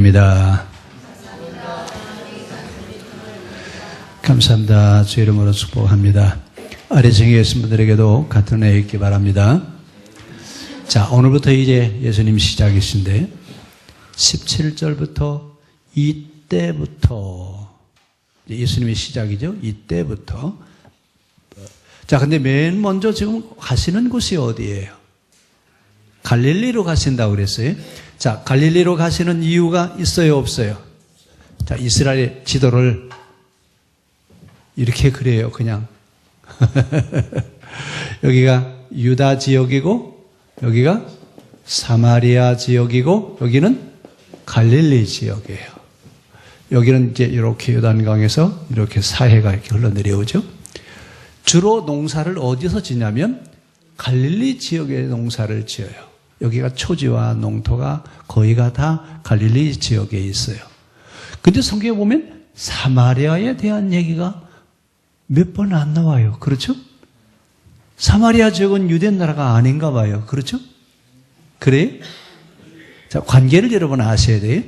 드립니다. 감사합니다. 주 이름으로 축복합니다. 아래층에 계신 분들에게도 같은 은혜 있기 바랍니다. 자, 오늘부터 이제 예수님 시작이신데 17절부터 이때부터 예수님의 시작이죠. 이때부터. 자, 근데 맨 먼저 지금 가시는 곳이 어디예요? 갈릴리로 가신다고 그랬어요. 자, 갈릴리로 가시는 이유가 있어요, 없어요? 자, 이스라엘 지도를 이렇게 그래요, 그냥. 여기가 유다 지역이고, 여기가 사마리아 지역이고, 여기는 갈릴리 지역이에요. 여기는 이제 이렇게 요단강에서 이렇게 사해가 이렇게 흘러내려오죠. 주로 농사를 어디서 지냐면 갈릴리 지역에 농사를 지어요. 여기가 초지와 농토가 거의가 다 갈릴리 지역에 있어요. 근데 성경에 보면 사마리아에 대한 얘기가 몇 번 안 나와요. 그렇죠? 사마리아 지역은 유대 나라가 아닌가 봐요. 그렇죠? 그래요? 자, 관계를 여러분 아셔야 돼요.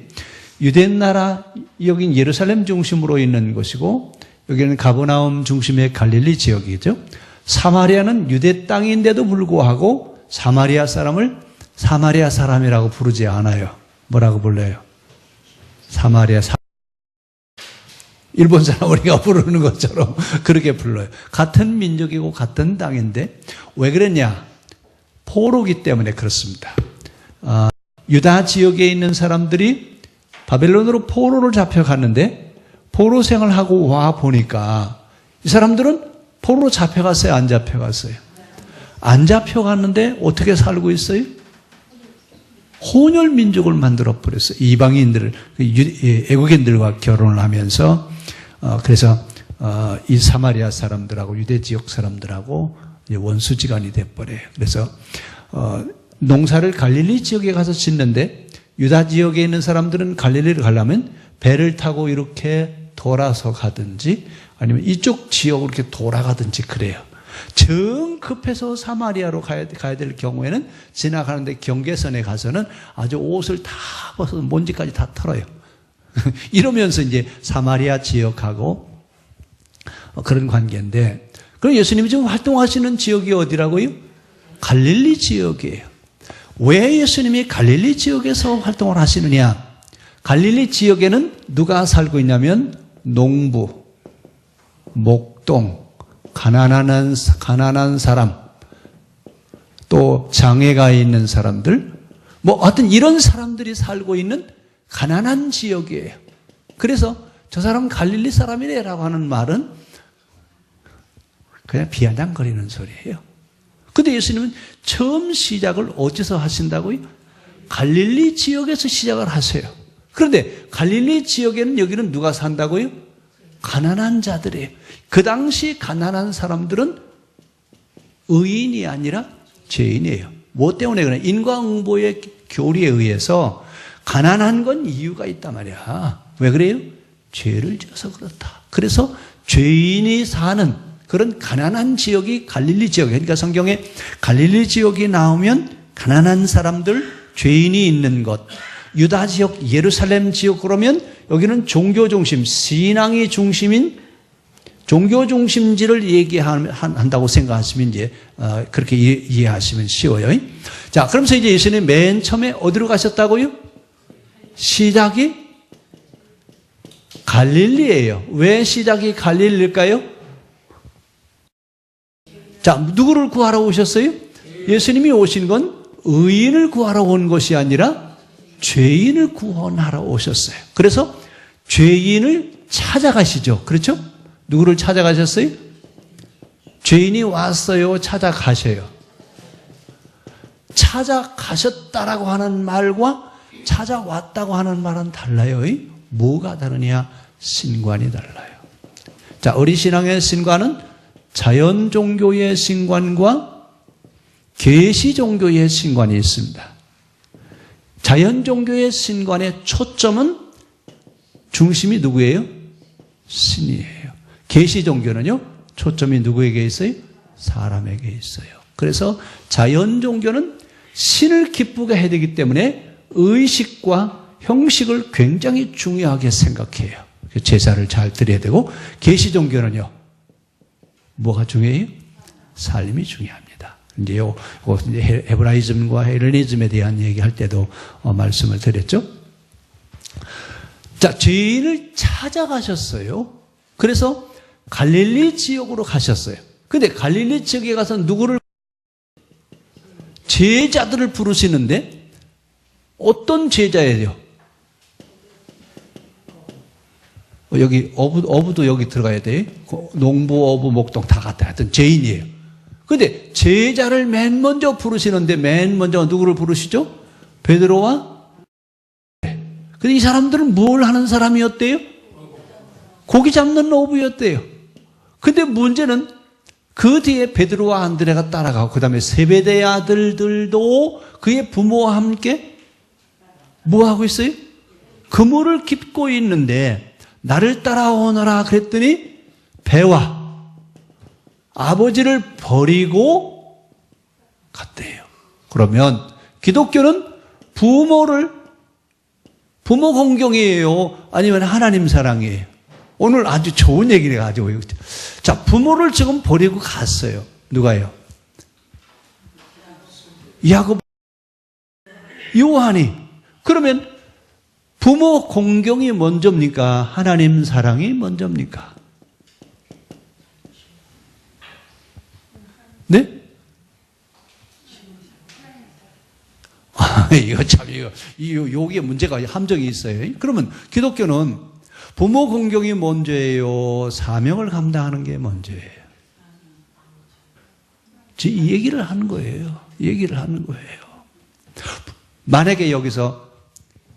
유대 나라, 여긴 예루살렘 중심으로 있는 곳이고, 여기는 가버나움 중심의 갈릴리 지역이죠. 사마리아는 유대 땅인데도 불구하고 사마리아 사람을 사마리아 사람이라고 부르지 않아요. 뭐라고 불러요? 사마리아 사람. 일본 사람 우리가 부르는 것처럼 그렇게 불러요. 같은 민족이고 같은 땅인데 왜 그랬냐? 포로기 때문에 그렇습니다. 유다 지역에 있는 사람들이 바벨론으로 포로를 잡혀갔는데 포로 생활하고 와 보니까 이 사람들은 포로로 잡혀갔어요? 안 잡혀갔어요? 안 잡혀갔는데 어떻게 살고 있어요? 혼혈 민족을 만들어 버렸어요. 이방인들을, 애국인들과 결혼을 하면서 그래서 이 사마리아 사람들하고 유대 지역 사람들하고 원수지간이 돼버려요. 그래서 농사를 갈릴리 지역에 가서 짓는데 유다 지역에 있는 사람들은 갈릴리를 가려면 배를 타고 이렇게 돌아서 가든지 아니면 이쪽 지역으로 이렇게 돌아가든지 그래요. 정 급해서 사마리아로 가야 될 경우에는 지나가는데 경계선에 가서는 아주 옷을 다 벗어서 먼지까지 다 털어요. 이러면서 이제 사마리아 지역하고 그런 관계인데, 그럼 예수님이 지금 활동하시는 지역이 어디라고요? 갈릴리 지역이에요. 왜 예수님이 갈릴리 지역에서 활동을 하시느냐? 갈릴리 지역에는 누가 살고 있냐면 농부, 목동, 가난한 사람, 또 장애가 있는 사람들, 하여튼 이런 사람들이 살고 있는 가난한 지역이에요. 그래서 저 사람은 갈릴리 사람이래라고 하는 말은 그냥 비아냥거리는 소리예요. 근데 예수님은 처음 시작을 어디서 하신다고요? 갈릴리 지역에서 시작을 하세요. 그런데 갈릴리 지역에는 여기는 누가 산다고요? 가난한 자들이에요. 그 당시 가난한 사람들은 의인이 아니라 죄인이에요. 뭐 때문에 그래? 인과응보의 교리에 의해서 가난한 건 이유가 있단 말이야. 왜 그래요? 죄를 지어서 그렇다. 그래서 죄인이 사는 그런 가난한 지역이 갈릴리 지역이에요. 그러니까 성경에 갈릴리 지역이 나오면 가난한 사람들, 죄인이 있는 곳, 유다 지역, 예루살렘 지역 그러면 여기는 종교 중심, 신앙이 중심인 종교 중심지를 얘기한다고 생각하시면 이제 그렇게 이해하시면 쉬워요. 자, 그러면서 이제 예수님 맨 처음에 어디로 가셨다고요? 시작이 갈릴리예요. 왜 시작이 갈릴리일까요? 자, 누구를 구하러 오셨어요? 예수님이 오신 건 의인을 구하러 온 것이 아니라 죄인을 구원하러 오셨어요. 그래서 죄인을 찾아가시죠. 그렇죠? 누구를 찾아가셨어요? 죄인이 왔어요? 찾아가셔요? 찾아가셨다라고 하는 말과 찾아왔다고 하는 말은 달라요. 뭐가 다르냐? 신관이 달라요. 자, 우리 신앙의 신관은 자연 종교의 신관과 계시 종교의 신관이 있습니다. 자연 종교의 신관의 초점은 중심이 누구예요? 신이에요. 계시 종교는요, 초점이 누구에게 있어요? 사람에게 있어요. 그래서 자연 종교는 신을 기쁘게 해야 되기 때문에 의식과 형식을 굉장히 중요하게 생각해요. 제사를 잘 드려야 되고, 계시 종교는요, 뭐가 중요해요? 삶이 중요합니다. 이제 헤브라이즘과 헬레니즘에 대한 얘기할 때도 말씀을 드렸죠. 자, 죄인을 찾아가셨어요. 그래서 갈릴리 지역으로 가셨어요. 근데 갈릴리 지역에 가서 누구를? 제자들을 부르시는데 어떤 제자예요? 여기 어부도 여기 들어가야 돼. 농부, 어부, 목동 다 같아. 하여튼 죄인이에요. 근데 제자를 맨 먼저 부르시는데 맨 먼저 누구를 부르시죠? 베드로와. 근데 이 사람들은 뭘 하는 사람이었대요? 고기 잡는 어부였대요. 근데 문제는 그 뒤에 베드로와 안드레가 따라가고 그 다음에 세베대의 아들들도 그의 부모와 함께 뭐 하고 있어요? 그물을 깁고 있는데 나를 따라오너라 그랬더니 배와 아버지를 버리고 갔대요. 그러면 기독교는 부모 공경이에요? 아니면 하나님 사랑이에요? 오늘 아주 좋은 얘기를 가지고 있죠. 자, 부모를 지금 버리고 갔어요. 누가요? 야고보, 요한이. 그러면 부모 공경이 먼저입니까? 하나님 사랑이 먼저입니까? 네? 여기에 문제가 함정이 있어요. 그러면 기독교는 부모 공경이 먼저예요? 사명을 감당하는 게 먼저예요? 이 얘기를 하는 거예요. 얘기를 하는 거예요. 만약에 여기서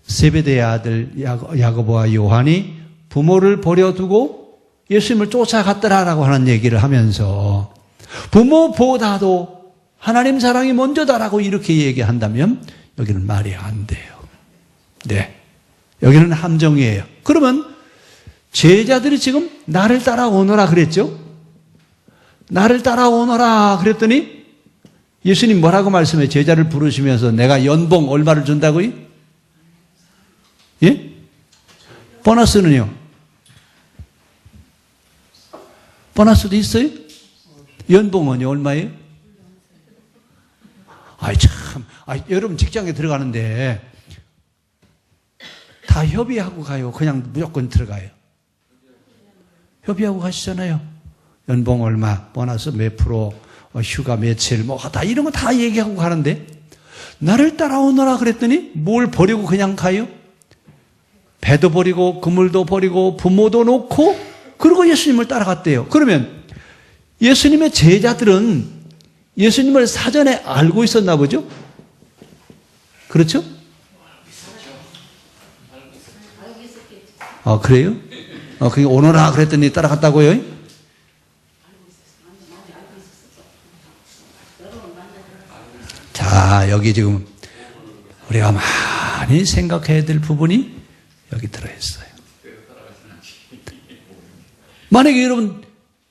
세베대의 아들 야고보와 요한이 부모를 버려두고 예수님을 쫓아갔더라라고 하는 얘기를 하면서 부모보다도 하나님 사랑이 먼저다라고 이렇게 얘기한다면 여기는 말이 안 돼요. 네. 여기는 함정이에요. 그러면 제자들이 지금 나를 따라오너라 그랬죠? 나를 따라오너라 그랬더니 예수님 뭐라고 말씀해요? 제자를 부르시면서 내가 연봉 얼마를 준다고요? 예? 보너스는요? 보너스도 있어요? 연봉은 얼마예요? 여러분 직장에 들어가는데 다 협의하고 가요? 그냥 무조건 들어가요? 협의하고 가시잖아요. 연봉 얼마, 보너스 몇 프로, 휴가 며칠, 다 이런 거 다 얘기하고 가는데 나를 따라오너라 그랬더니 뭘 버리고 그냥 가요? 배도 버리고 그물도 버리고 부모도 놓고 그리고 예수님을 따라갔대요. 그러면 예수님의 제자들은 예수님을 사전에 알고 있었나 보죠? 그렇죠? 그래요? 그게 오너라 그랬더니 따라갔다고요? 자, 여기 지금 우리가 많이 생각해야 될 부분이 여기 들어있어요. 만약에 여러분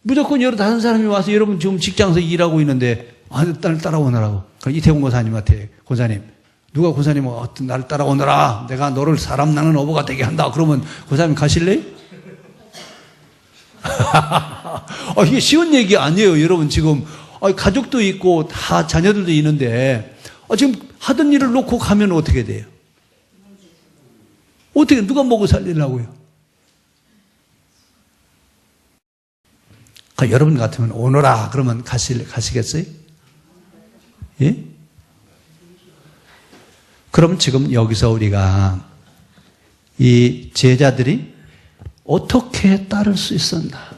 무조건 다른 사람이 와서 여러분 지금 직장에서 일하고 있는데 나를 따라오느라고 이태원 고사님한테 고사님 누가 고사님 나를 따라오너라 내가 너를 사람 나는 어부가 되게 한다 그러면 고사님 가실래요? 이게 쉬운 얘기 아니에요. 여러분 지금 가족도 있고 다 자녀들도 있는데 지금 하던 일을 놓고 가면 어떻게 돼요? 어떻게 누가 먹고 살리려고요? 여러분 같으면 오너라 그러면 가시겠어요? 예? 그럼 지금 여기서 우리가 이 제자들이 어떻게 따를 수 있었나?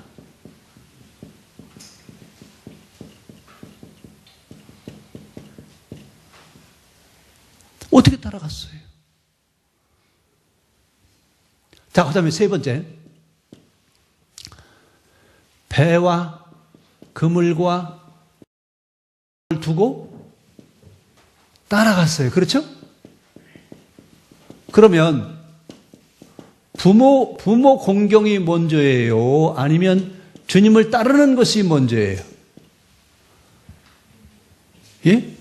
어떻게 따라갔어요? 자, 그 다음에 세 번째. 배와 그물과 두고 따라갔어요. 그렇죠? 그러면 부모 공경이 먼저예요? 아니면 주님을 따르는 것이 먼저예요? 예?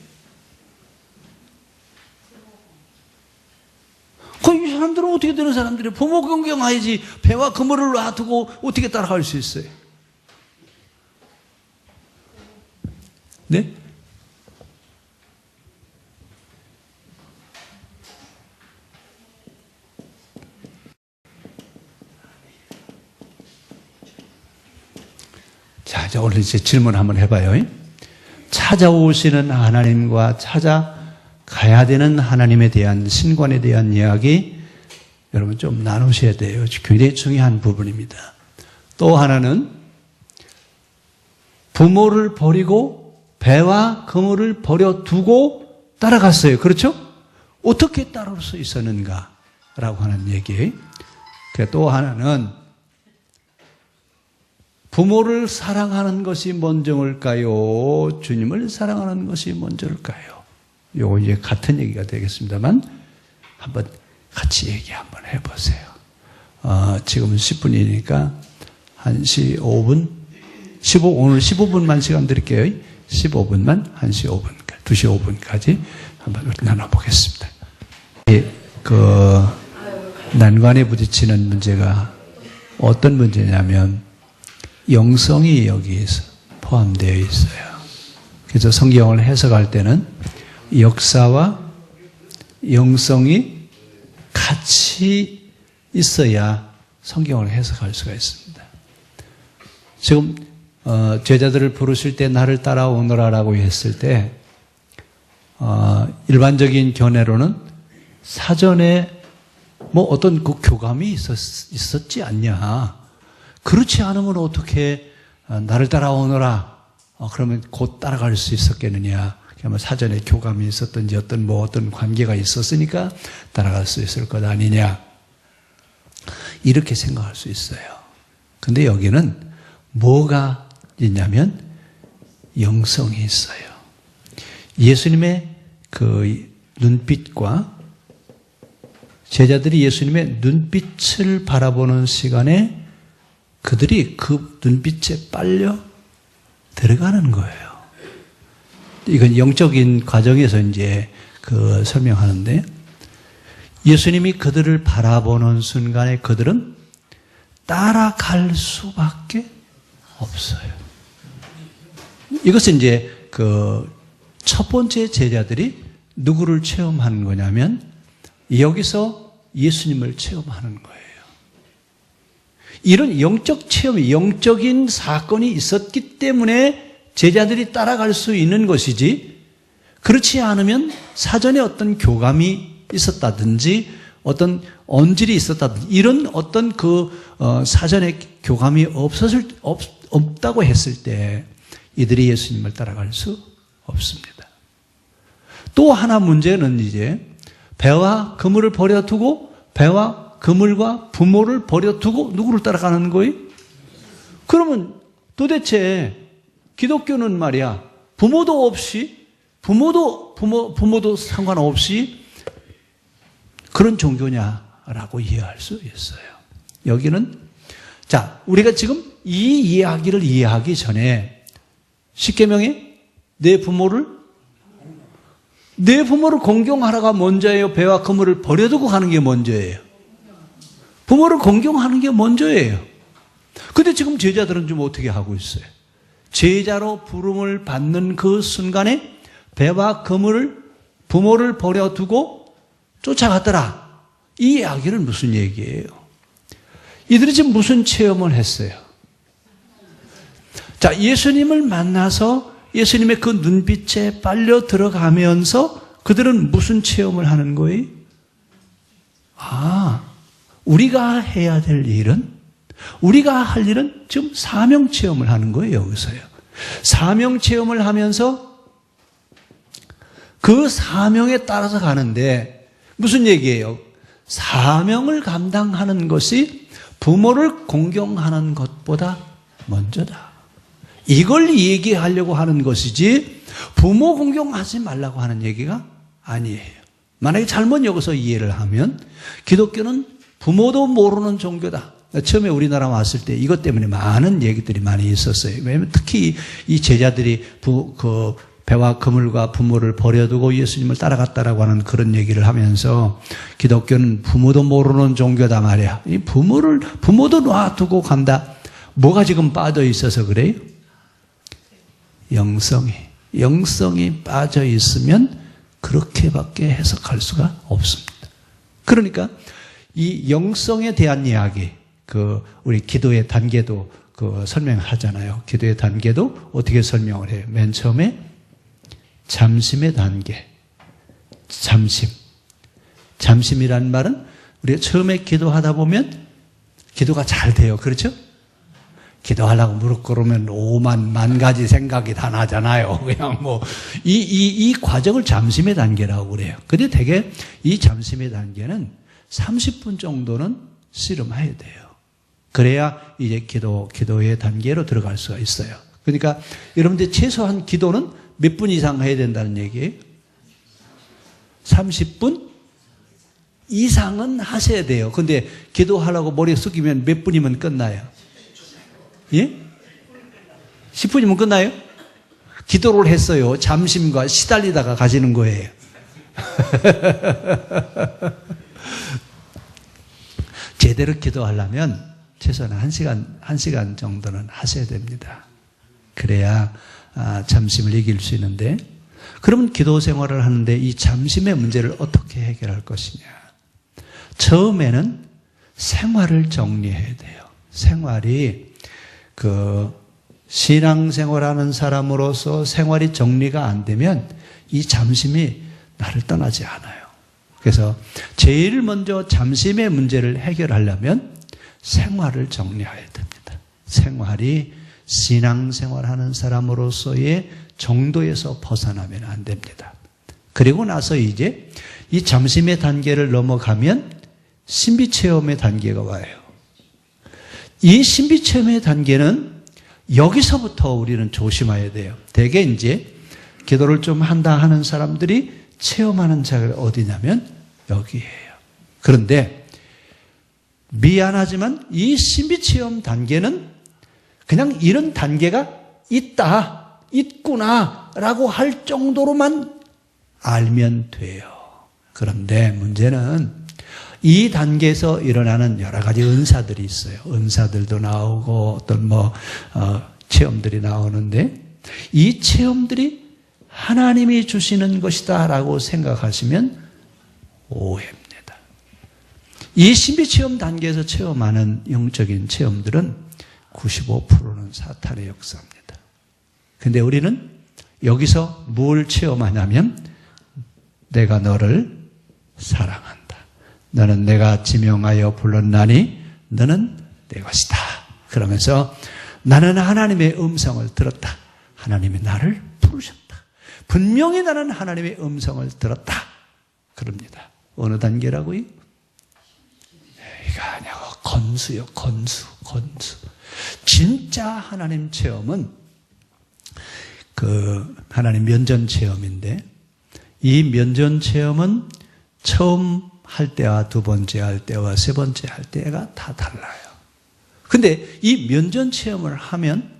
이 사람들은 어떻게 되는 사람들이에요? 부모 공경해야지 배와 그물을 놔두고 어떻게 따라갈 수 있어요? 네? 자, 이제 오늘 이제 질문 한번 해봐요. 찾아오시는 하나님과 찾아가야 되는 하나님에 대한 신관에 대한 이야기 여러분 좀 나누셔야 돼요. 굉장히 중요한 부분입니다. 또 하나는 부모를 버리고 배와 그물을 버려두고 따라갔어요. 그렇죠? 어떻게 따라올 수 있었는가라고 하는 얘기. 또 하나는 부모를 사랑하는 것이 먼저일까요? 주님을 사랑하는 것이 먼저일까요? 요거 이제 같은 얘기가 되겠습니다만 한번 같이 얘기 한번 해보세요. 지금은 10분이니까 1시 5분, 오늘 15분만 시간 드릴게요. 15분만 1시 5분, 2시 5분까지 한번 나눠보겠습니다. 난관에 부딪히는 문제가 어떤 문제냐면 영성이 여기에서 포함되어 있어요. 그래서 성경을 해석할 때는 역사와 영성이 같이 있어야 성경을 해석할 수가 있습니다. 지금 제자들을 부르실 때 나를 따라오너라라고 했을 때 일반적인 견해로는 사전에 뭐 어떤 그 교감이 있었지 않냐. 그렇지 않으면 어떻게 나를 따라오너라. 그러면 곧 따라갈 수 있었겠느냐. 그러면 사전에 교감이 있었든지 어떤 관계가 있었으니까 따라갈 수 있을 것 아니냐. 이렇게 생각할 수 있어요. 근데 여기는 뭐가 있냐면 영성이 있어요. 예수님의 그 눈빛과 제자들이 예수님의 눈빛을 바라보는 시간에 그들이 그 눈빛에 빨려 들어가는 거예요. 이건 영적인 과정에서 이제 설명하는데 예수님이 그들을 바라보는 순간에 그들은 따라갈 수밖에 없어요. 이것은 이제 첫 번째 제자들이 누구를 체험하는 거냐면 여기서 예수님을 체험하는 거예요. 이런 영적 체험이 영적인 사건이 있었기 때문에 제자들이 따라갈 수 있는 것이지 그렇지 않으면 사전에 어떤 교감이 있었다든지 어떤 언질이 있었다든지 이런 어떤 사전에 교감이 없다고 했을 때 이들이 예수님을 따라갈 수 없습니다. 또 하나 문제는 이제 배와 그물을 버려두고 배와 그물과 부모를 버려두고 누구를 따라가는 거예요? 그러면 도대체 기독교는 말이야 부모도 상관없이 그런 종교냐라고 이해할 수 있어요. 여기는 자 우리가 지금 이 이야기를 이해하기 전에 십계명에 내 부모를 공경하라가 먼저예요? 배와 그물을 버려두고 가는 게 먼저예요? 부모를 공경하는 게 먼저예요. 근데 지금 제자들은 좀 어떻게 하고 있어요? 제자로 부름을 받는 그 순간에 배와 그물을 부모를 버려두고 쫓아갔더라. 이 이야기는 무슨 얘기예요? 이들이 지금 무슨 체험을 했어요? 자, 예수님을 만나서 예수님의 그 눈빛에 빨려 들어가면서 그들은 무슨 체험을 하는 거예요? 우리가 해야 될 일은, 우리가 할 일은 지금 사명 체험을 하는 거예요, 여기서요. 사명 체험을 하면서 그 사명에 따라서 가는데, 무슨 얘기예요? 사명을 감당하는 것이 부모를 공경하는 것보다 먼저다. 이걸 얘기하려고 하는 것이지, 부모 공경하지 말라고 하는 얘기가 아니에요. 만약에 잘못 여기서 이해를 하면, 기독교는 부모도 모르는 종교다. 처음에 우리나라 왔을 때 이것 때문에 많은 얘기들이 많이 있었어요. 왜냐하면 특히 이 제자들이 배와 그물과 부모를 버려두고 예수님을 따라갔다라고 하는 그런 얘기를 하면서 기독교는 부모도 모르는 종교다 말이야. 이 부모도 놔두고 간다. 뭐가 지금 빠져 있어서 그래요? 영성이 빠져 있으면 그렇게밖에 해석할 수가 없습니다. 그러니까 이 영성에 대한 이야기, 우리 기도의 단계도 설명하잖아요. 기도의 단계도 어떻게 설명을 해요? 맨 처음에 잠심의 단계. 잠심이라는 말은 우리가 처음에 기도하다 보면 기도가 잘 돼요. 그렇죠? 기도하려고 무릎 꿇으면 5만 가지 생각이 다 나잖아요. 그냥 이 과정을 잠심의 단계라고 그래요. 근데 되게 이 잠심의 단계는 30분 정도는 씨름해야 돼요. 그래야 이제 기도의 단계로 들어갈 수가 있어요. 그러니까 여러분들 최소한 기도는 몇 분 이상 해야 된다는 얘기예요? 30분 이상은 하셔야 돼요. 근데 기도하려고 머리 숙이면 몇 분이면 끝나요? 예? 10분이면 끝나요? 기도를 했어요. 잠심과 시달리다가 가시는 거예요. 제대로 기도하려면 최소한 1시간 정도는 하셔야 됩니다. 그래야 잠심을 이길 수 있는데, 그러면 기도 생활을 하는데 이 잠심의 문제를 어떻게 해결할 것이냐. 처음에는 생활을 정리해야 돼요. 생활이 신앙생활하는 사람으로서 생활이 정리가 안 되면 이 잠심이 나를 떠나지 않아요. 그래서 제일 먼저 잠심의 문제를 해결하려면 생활을 정리해야 됩니다. 생활이 신앙생활하는 사람으로서의 정도에서 벗어나면 안 됩니다. 그리고 나서 이제 이 잠심의 단계를 넘어가면 신비체험의 단계가 와요. 이 신비체험의 단계는 여기서부터 우리는 조심해야 돼요. 대개 이제 기도를 좀 한다 하는 사람들이 체험하는 자가 어디냐면 여기예요. 그런데 미안하지만 이 신비체험 단계는 그냥 이런 단계가 있구나 라고 할 정도로만 알면 돼요. 그런데 문제는 이 단계에서 일어나는 여러 가지 은사들이 있어요. 은사들도 나오고 어떤 체험들이 나오는데, 이 체험들이 하나님이 주시는 것이다 라고 생각하시면 오해입니다. 이 신비체험 단계에서 체험하는 영적인 체험들은 95%는 사탄의 역사입니다. 근데 우리는 여기서 뭘 체험하냐면, 내가 너를 사랑한다. 너는 내가 지명하여 불렀나니 너는 내 것이다. 그러면서 나는 하나님의 음성을 들었다. 하나님이 나를 부르셨다. 분명히 나는 하나님의 음성을 들었다. 그럽니다. 어느 단계라고요? 이거 아니고 건수요. 건수. 진짜 하나님 체험은 하나님 면전 체험인데, 이 면전 체험은 처음 할 때와 두 번째 할 때와 세 번째 할 때가 다 달라요. 근데 이 면전 체험을 하면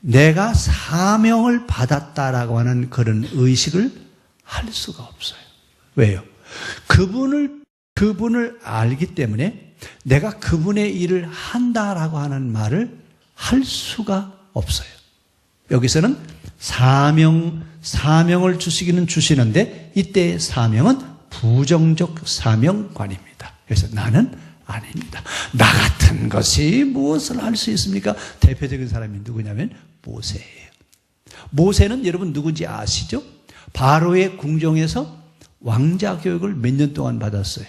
내가 사명을 받았다라고 하는 그런 의식을 할 수가 없어요. 왜요? 그분을 알기 때문에 내가 그분의 일을 한다라고 하는 말을 할 수가 없어요. 여기서는 사명을 주시기는 주시는데, 이때의 사명은 부정적 사명관입니다. 그래서 나는 아닙니다. 나 같은 것이 무엇을 할 수 있습니까? 대표적인 사람이 누구냐면 모세예요. 모세는 여러분 누군지 아시죠? 바로의 궁정에서 왕자 교육을 몇 년 동안 받았어요?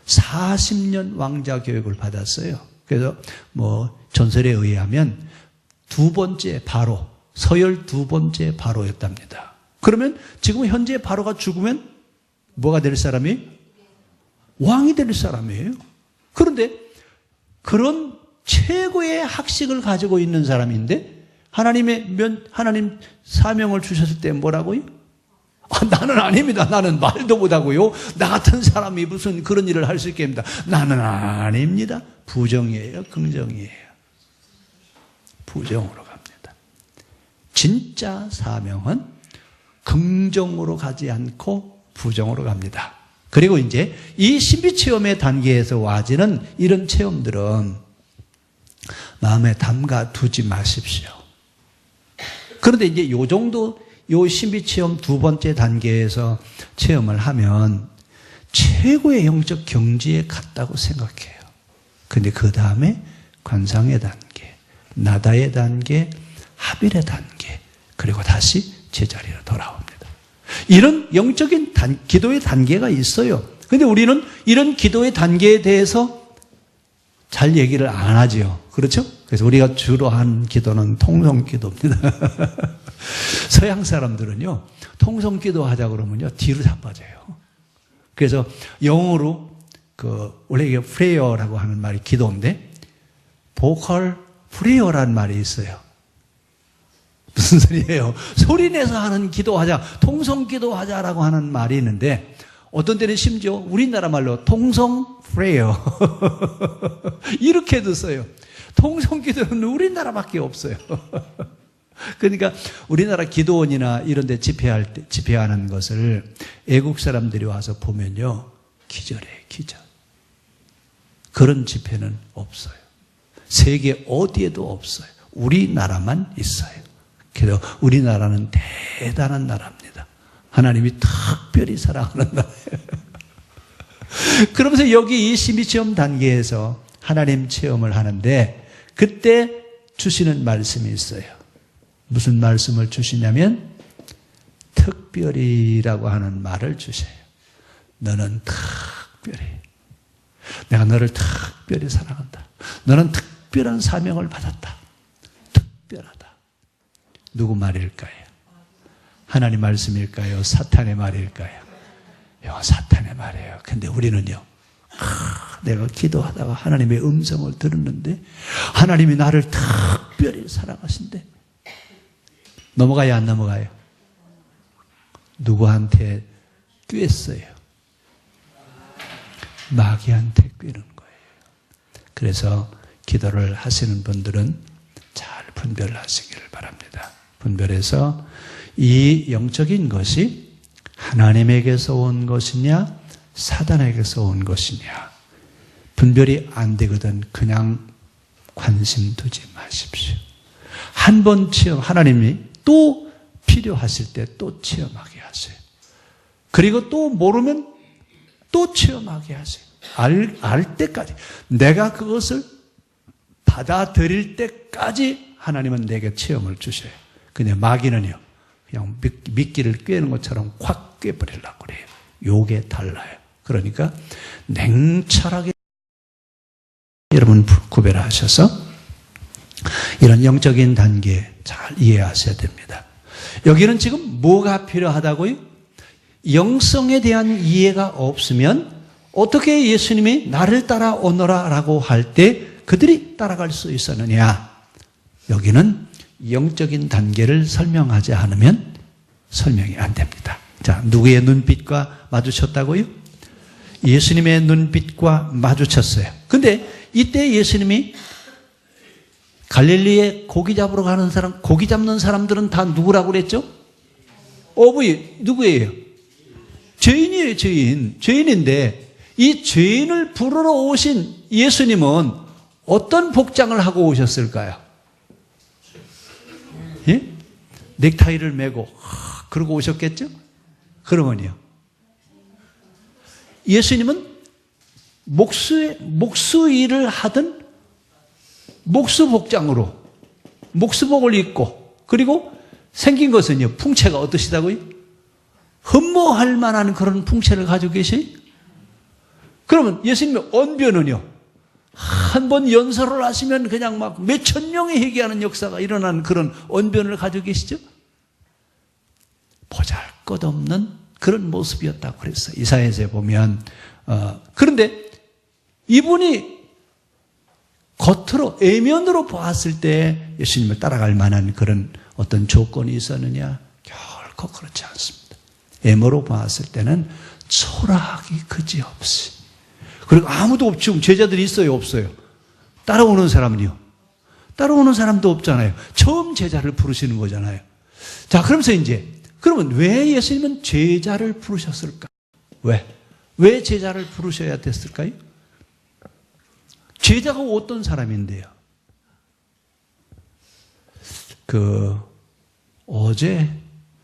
40년 왕자 교육을 받았어요. 그래서 전설에 의하면 두 번째 바로, 서열 두 번째 바로였답니다. 그러면 지금 현재 바로가 죽으면 뭐가 될 사람이? 왕이 될 사람이에요. 그런데 그런 최고의 학식을 가지고 있는 사람인데 하나님 사명을 주셨을 때 뭐라고요? 나는 아닙니다. 나는 말도 못하고요. 나 같은 사람이 무슨 그런 일을 할 수 있겠습니다. 나는 아닙니다. 부정이에요? 긍정이에요? 부정으로 갑니다. 진짜 사명은 긍정으로 가지 않고 부정으로 갑니다. 그리고 이제 이 신비체험의 단계에서 와지는 이런 체험들은 마음에 담가 두지 마십시오. 그런데 이제 요 정도, 요 신비체험 두 번째 단계에서 체험을 하면 최고의 영적 경지에 갔다고 생각해요. 근데 그 다음에 관상의 단계, 나다의 단계, 합일의 단계, 그리고 다시 제자리로 돌아옵니다. 이런 영적인 기도의 단계가 있어요. 근데 우리는 이런 기도의 단계에 대해서 잘 얘기를 안 하지요. 그렇죠? 그래서 우리가 주로 한 기도는 통성기도입니다. 서양 사람들은요, 통성기도 하자 그러면요, 뒤로 자빠져요. 그래서 영어로 원래 이게 프레이어라고 하는 말이 기도인데, 보컬 프레이어라는 말이 있어요. 무슨 소리예요? 소리 내서 하는 기도하자, 통성기도하자라고 하는 말이 있는데, 어떤 때는 심지어 우리나라 말로 통성 프레이어 이렇게도 써요. 통성기도는 우리나라밖에 없어요. 그러니까 우리나라 기도원이나 이런 데 집회하는 것을 애국 사람들이 와서 보면요, 기절해요, 기절. 그런 집회는 없어요. 세계 어디에도 없어요. 우리나라만 있어요. 그래서 우리나라는 대단한 나라입니다. 하나님이 특별히 사랑하는 나라예요. 그러면서 여기 이 신비체험 단계에서 하나님 체험을 하는데 그때 주시는 말씀이 있어요. 무슨 말씀을 주시냐면 특별히라고 하는 말을 주세요. 너는 특별히, 내가 너를 특별히 사랑한다. 너는 특별한 사명을 받았다. 특별하다. 누구 말일까요? 하나님 말씀일까요? 사탄의 말일까요? 사탄의 말이에요. 근데 우리는요, 내가 기도하다가 하나님의 음성을 들었는데 하나님이 나를 특별히 사랑하신대. 넘어가요, 안 넘어가요? 누구한테 꿰어요? 마귀한테 꿰는 거예요. 그래서 기도를 하시는 분들은 잘 분별하시기를 바랍니다. 분별해서 이 영적인 것이 하나님에게서 온 것이냐 사단에게서 온 것이냐 분별이 안 되거든 그냥 관심 두지 마십시오. 한 번 체험, 하나님이 또 필요하실 때 또 체험하게 하세요. 그리고 또 모르면 또 체험하게 하세요. 알 때까지, 내가 그것을 받아들일 때까지 하나님은 내게 체험을 주셔요. 근데 마귀는요, 그냥 미끼를 꿰는 것처럼 확 꿰버리려고 그래요. 요게 달라요. 그러니까 냉철하게 여러분 구별하셔서 이런 영적인 단계 잘 이해하셔야 됩니다. 여기는 지금 뭐가 필요하다고요? 영성에 대한 이해가 없으면 어떻게 예수님이 나를 따라오너라 라고 할 때 그들이 따라갈 수 있었느냐? 여기는 영적인 단계를 설명하지 않으면 설명이 안 됩니다. 자, 누구의 눈빛과 마주쳤다고요? 예수님의 눈빛과 마주쳤어요. 근데 이때 예수님이 갈릴리에 고기 잡으러 가는 사람, 고기 잡는 사람들은 다 누구라고 그랬죠? 어부이, 누구예요? 죄인이에요, 죄인. 죄인인데 이 죄인을 부르러 오신 예수님은 어떤 복장을 하고 오셨을까요? 예? 넥타이를 메고 그러고 오셨겠죠? 그러면요, 예수님은 목수 일을 하던 목수 복장으로 목수복을 입고, 그리고 생긴 것은요, 풍채가 어떠시다고요? 흠모할 만한 그런 풍채를 가지고 계세요? 그러면 예수님의 언변은요, 한 번 연설을 하시면 그냥 막 몇천 명이 회개하는 역사가 일어나는 그런 언변을 가지고 계시죠? 보잘것없는 그런 모습이었다고 그랬어요. 이사야서에 보면. 그런데 이분이 겉으로 애면으로 보았을 때 예수님을 따라갈 만한 그런 어떤 조건이 있었느냐? 결코 그렇지 않습니다. 애모로 보았을 때는 초라하기 그지없이, 그리고 아무도 없죠. 제자들이 있어요, 없어요? 따라오는 사람은요? 따라오는 사람도 없잖아요. 처음 제자를 부르시는 거잖아요. 자, 그러면서 이제, 그러면 왜 예수님은 제자를 부르셨을까? 왜 제자를 부르셔야 됐을까요? 제자가 어떤 사람인데요?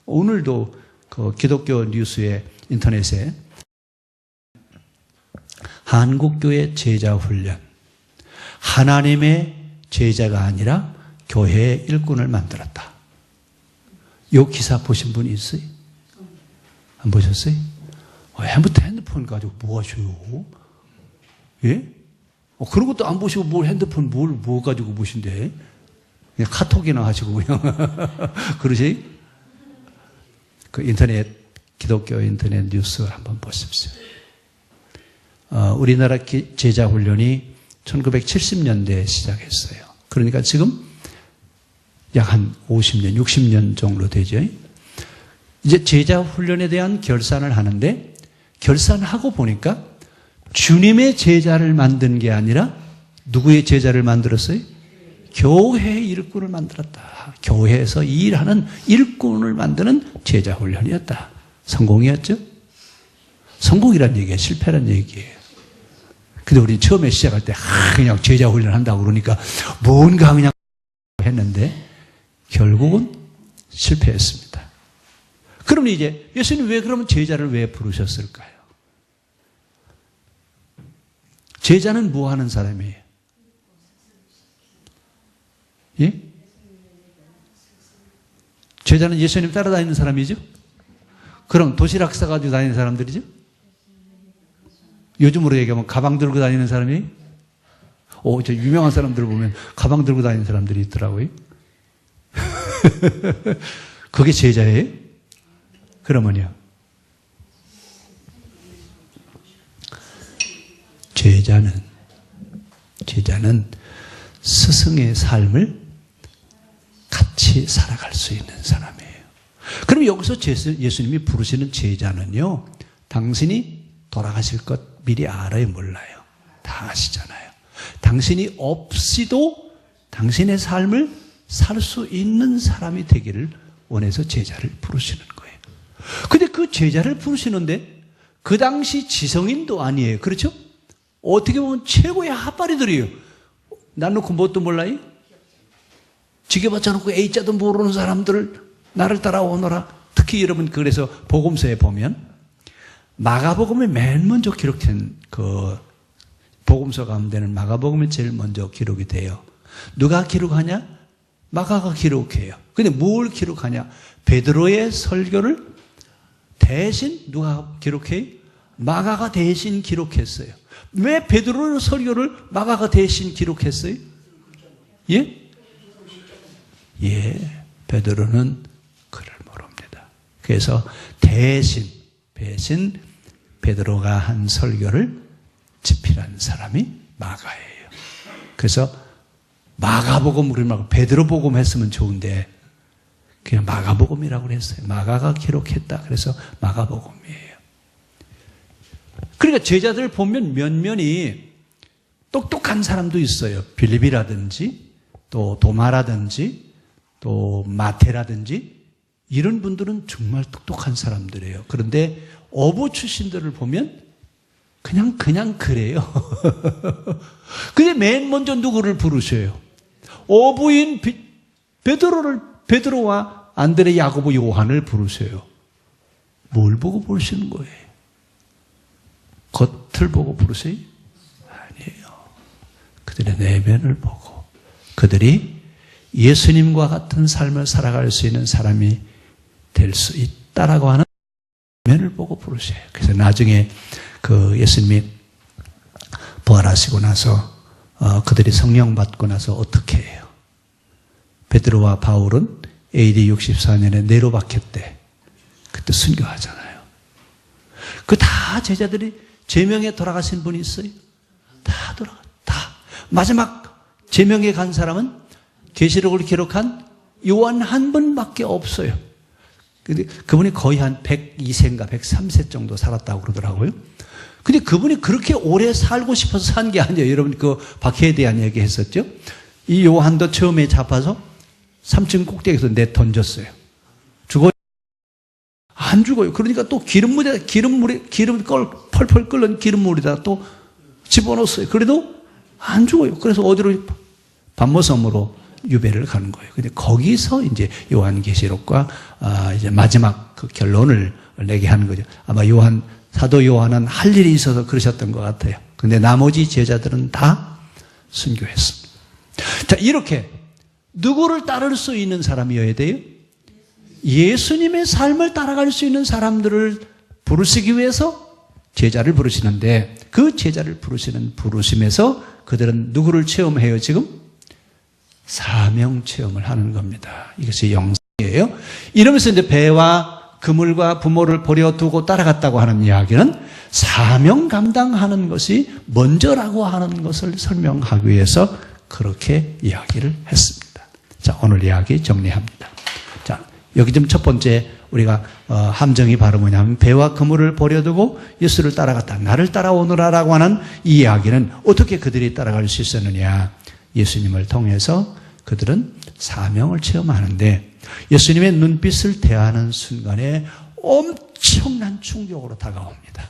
오늘도 기독교 뉴스에, 인터넷에 한국교회 제자훈련, 하나님의 제자가 아니라 교회의 일꾼을 만들었다. 이 기사 보신 분이 있어요? 안 보셨어요? 핸드폰 가지고 뭐 하셔요? 예? 그런 것도 안 보시고 뭘 핸드폰 뭐 가지고 보신대? 그냥 카톡이나 하시고 그냥 그러세요? 기독교 인터넷 뉴스 한번 보십시오. 우리나라 제자 훈련이 1970년대에 시작했어요. 그러니까 지금 약 한 50년, 60년 정도 되죠. 이제 제자 훈련에 대한 결산을 하는데, 결산하고 보니까 주님의 제자를 만든 게 아니라 누구의 제자를 만들었어요? 교회의 일꾼을 만들었다. 교회에서 일하는 일꾼을 만드는 제자 훈련이었다. 성공이었죠? 성공이란 얘기예요. 실패란 얘기예요. 근데 우리 처음에 시작할 때 그냥 제자 훈련 한다고 그러니까 뭔가 그냥 했는데 결국은 실패했습니다. 그럼 이제 예수님 그러면 제자를 왜 부르셨을까요? 제자는 뭐 하는 사람이에요? 예? 제자는 예수님 따라다니는 사람이죠? 그럼 도시락 싸가지고 다니는 사람들이죠? 요즘으로 얘기하면 가방 들고 다니는 사람이? 저 유명한 사람들 보면 가방 들고 다니는 사람들이 있더라고요. 그게 제자예요? 그러면요. 제자는 스승의 삶을 같이 살아갈 수 있는 사람이에요. 그럼 여기서 예수님이 부르시는 제자는요, 당신이 돌아가실 것 미리 알아요, 몰라요? 다 아시잖아요. 당신이 없이도 당신의 삶을 살 수 있는 사람이 되기를 원해서 제자를 부르시는 거예요. 근데 그 제자를 부르시는데 그 당시 지성인도 아니에요. 그렇죠? 어떻게 보면 최고의 핫바리들이에요. 난 놓고 뭣도 몰라요? 지게받쳐 놓고 A자도 모르는 사람들을 나를 따라오너라. 특히 여러분 그래서 복음서에 보면 마가복음에 맨 먼저 기록된 복음서 가운데는 마가복음이 제일 먼저 기록이 돼요. 누가 기록하냐? 마가가 기록해요. 근데 뭘 기록하냐? 베드로의 설교를 대신 누가 기록해요? 마가가 대신 기록했어요. 왜 베드로의 설교를 마가가 대신 기록했어요? 예? 베드로는 그를 모릅니다. 그래서 대신 베드로가 한 설교를 집필한 사람이 마가예요. 그래서 마가복음 우리 말고 베드로복음 했으면 좋은데 그냥 마가복음이라고 그랬어요. 마가가 기록했다. 그래서 마가복음이에요. 그러니까 제자들 보면 면면이 똑똑한 사람도 있어요. 빌립이라든지 또 도마라든지 또 마태라든지 이런 분들은 정말 똑똑한 사람들이에요. 그런데 어부 출신들을 보면 그냥 그래요. 근데 맨 먼저 누구를 부르셔요? 어부인 베드로와 안드레, 야고보, 요한을 부르셔요. 뭘 보고 부르시는 거예요? 겉을 보고 부르세요? 아니에요. 그들의 내면을 보고 그들이 예수님과 같은 삶을 살아갈 수 있는 사람이 될 수 있다라고 하는 내면을 보고 부르셔요. 그래서 나중에 예수님이 부활하시고 나서 그들이 성령 받고 나서 어떻게 해요? 베드로와 바울은 AD 64년에 네로 박혔대. 그때 순교하잖아요. 다 제자들이 제명에 돌아가신 분이 있어요? 다. 마지막 제명에 간 사람은 계시록을 기록한 요한 한 분밖에 없어요. 근데 그분이 거의 한 102세인가 103세 정도 살았다고 그러더라고요. 근데 그분이 그렇게 오래 살고 싶어서 산 게 아니에요. 여러분 박해에 대한 얘기 했었죠? 이 요한도 처음에 잡아서 3층 꼭대기에서 던졌어요. 안 죽어요. 그러니까 또 기름 펄펄 끓는 기름물에다 또 집어넣었어요. 그래도 안 죽어요. 그래서 어디로? 반모섬으로 유배를 가는 거예요. 근데 거기서 이제 요한계시록과 이제 마지막 그 결론을 내게 하는 거죠. 아마 사도 요한은 할 일이 있어서 그러셨던 것 같아요. 근데 나머지 제자들은 다 순교했습니다. 자, 이렇게 누구를 따를 수 있는 사람이어야 돼요? 예수님의 삶을 따라갈 수 있는 사람들을 부르시기 위해서 제자를 부르시는데, 그 제자를 부르시는 부르심에서 그들은 누구를 체험해요, 지금? 사명 체험을 하는 겁니다. 이것이 영성이에요. 이러면서 이제 배와 그물과 부모를 버려두고 따라갔다고 하는 이야기는 사명 감당하는 것이 먼저라고 하는 것을 설명하기 위해서 그렇게 이야기를 했습니다. 자, 오늘 이야기 정리합니다. 자, 여기 좀 첫 번째 우리가 함정이 바로 뭐냐면, 배와 그물을 버려두고 예수를 따라갔다. 나를 따라오너라라고 하는 이 이야기는 어떻게 그들이 따라갈 수 있었느냐. 예수님을 통해서 그들은 사명을 체험하는데, 예수님의 눈빛을 대하는 순간에 엄청난 충격으로 다가옵니다.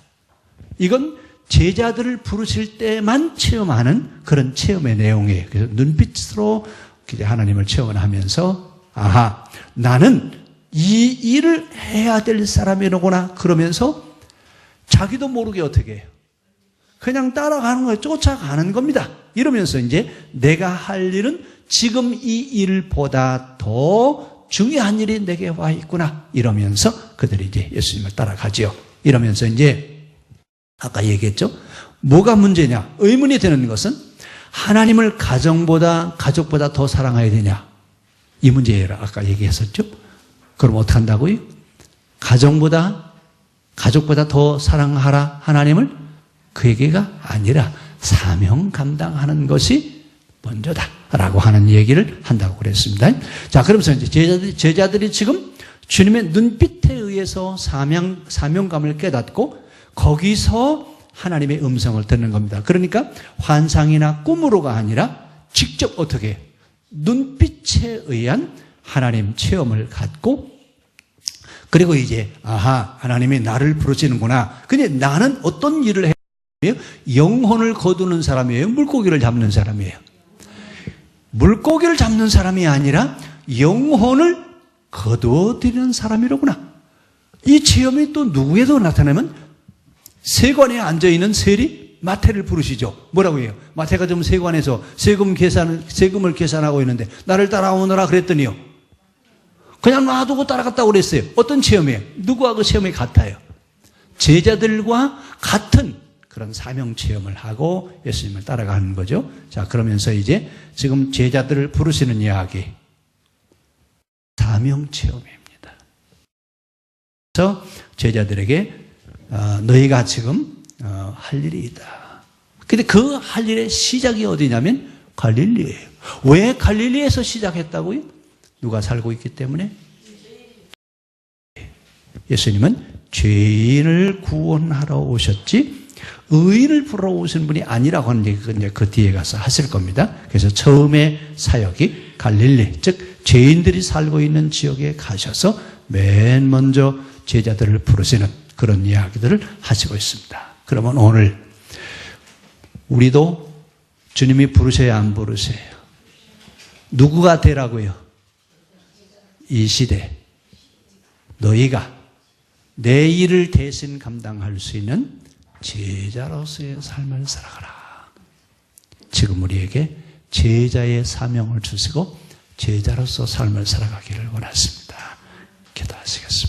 이건 제자들을 부르실 때만 체험하는 그런 체험의 내용이에요. 그래서 눈빛으로 하나님을 체험하면서, 아하, 나는 이 일을 해야 될 사람이로구나. 그러면서 자기도 모르게 어떻게 해요? 그냥 따라가는 거예요. 쫓아가는 겁니다. 이러면서 이제 내가 할 일은 지금 이 일보다 더 중요한 일이 내게 와 있구나. 이러면서 그들이 이제 예수님을 따라가죠. 이러면서 이제 아까 얘기했죠. 뭐가 문제냐? 의문이 되는 것은 하나님을 가족보다 더 사랑해야 되냐? 이 문제를 아까 얘기했었죠. 그럼 어떻게 한다고요? 가족보다 더 사랑하라 하나님을? 그 얘기가 아니라 사명 감당하는 것이 먼저다라고 하는 얘기를 한다고 그랬습니다. 자, 그러면서 이제 제자들이 지금 주님의 눈빛에 의해서 사명감을 깨닫고 거기서 하나님의 음성을 듣는 겁니다. 그러니까 환상이나 꿈으로가 아니라 직접 어떻게 눈빛에 의한 하나님 체험을 갖고, 그리고 이제 아하, 하나님이 나를 부르시는구나. 근데 나는 어떤 일을 해요? 영혼을 거두는 사람이에요? 물고기를 잡는 사람이에요? 물고기를 잡는 사람이 아니라 영혼을 거두어들이는 사람이로구나. 이 체험이 또 누구에도 나타나면 세관에 앉아있는 세리 마태를 부르시죠. 뭐라고 해요? 마태가 좀 세관에서 세금을 계산하고 있는데 나를 따라오너라 그랬더니요, 그냥 놔두고 따라갔다고 그랬어요. 어떤 체험이에요? 누구와 그 체험이 같아요? 제자들과 같은 그런 사명 체험을 하고 예수님을 따라가는 거죠. 자, 그러면서 이제 지금 제자들을 부르시는 이야기, 사명 체험입니다. 그래서 제자들에게 너희가 지금 할 일이 있다. 근데 그 할 일의 시작이 어디냐면 갈릴리예요. 왜 갈릴리에서 시작했다고요? 누가 살고 있기 때문에? 예수님은 죄인을 구원하러 오셨지 의인을 부르러 오신 분이 아니라고 하는 얘기가 이제 그 뒤에 가서 하실 겁니다. 그래서 처음에 사역이 갈릴리, 즉 죄인들이 살고 있는 지역에 가셔서 맨 먼저 제자들을 부르시는 그런 이야기들을 하시고 있습니다. 그러면 오늘 우리도 주님이 부르셔야 안 부르세요? 누구가 되라고요? 이 시대 너희가 내 일을 대신 감당할 수 있는 제자로서의 삶을 살아가라. 지금 우리에게 제자의 사명을 주시고 제자로서 삶을 살아가기를 원하십니다. 기도하시겠습니다.